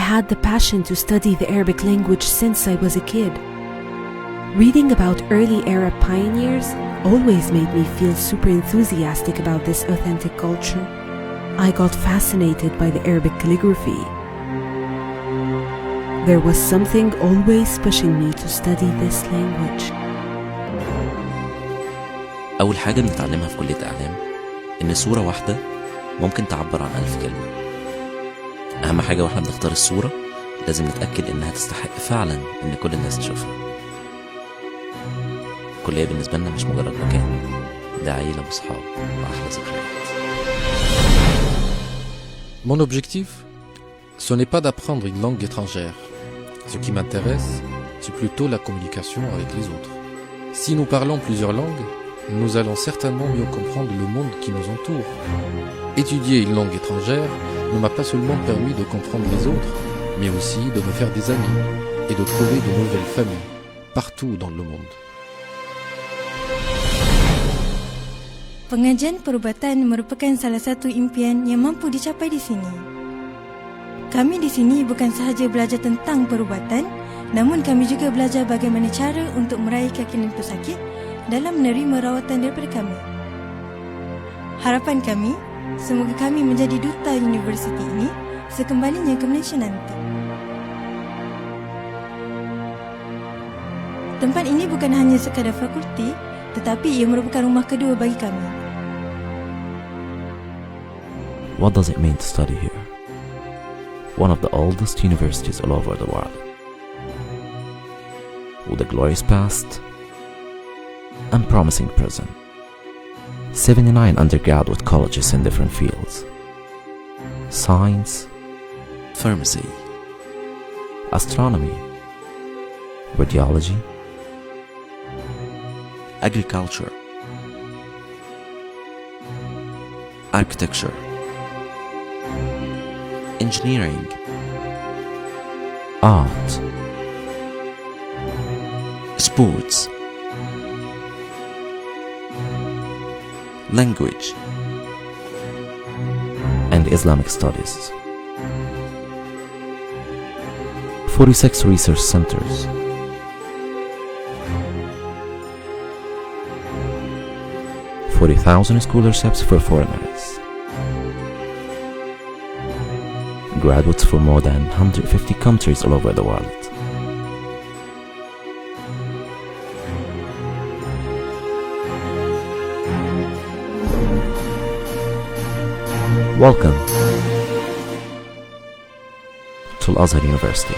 had the passion to study the Arabic language since I was a kid. Reading about early Arab pioneers always made me feel super enthusiastic about this authentic culture. I got fascinated by the Arabic calligraphy. There was something always pushing me to study this language. أول حاجة بنتعلمها في كلية إعلام إن صورة واحدة ممكن تعبر عن 1000 كلمة. أهم حاجة وإحنا بنختار الصورة لازم نتأكد إنها تستحق فعلا إن كل الناس تشوفها. الكلية بالنسبة لنا مش مجرد مكان، ده عيلة وصحاب وأحلى ذكريات. Mon objectif, ce n'est pas d'apprendre une langue étrangère. Ce qui m'intéresse, c'est plutôt la communication avec les autres. Si nous parlons plusieurs langues, nous allons certainement mieux comprendre le monde qui nous entoure. Étudier une langue étrangère ne m'a pas seulement permis de comprendre les autres, mais aussi de me faire des amis et de trouver de nouvelles familles partout dans le monde. Pengajian perubatan merupakan salah satu impian yang mampu dicapai di sini. Kami di sini bukan sahaja belajar tentang perubatan, namun kami juga belajar bagaimana cara untuk meraih keyakinan pesakit dalam menerima rawatan daripada kami. Harapan kami, semoga kami menjadi duta universiti ini sekembalinya ke Malaysia nanti. Tempat ini bukan hanya sekadar fakulti, tetapi ia merupakan rumah kedua bagi kami. What does it mean to study here? One of the oldest universities all over the world. With a glorious past and promising present. 79 undergraduate colleges in different fields. Science, pharmacy, astronomy, radiology, agriculture, architecture, engineering, art, sports, language, and Islamic studies. 46 research centers, 40,000 scholarships for foreigners, graduates from more than 150 countries all over the world. Welcome to Al-Azhar University.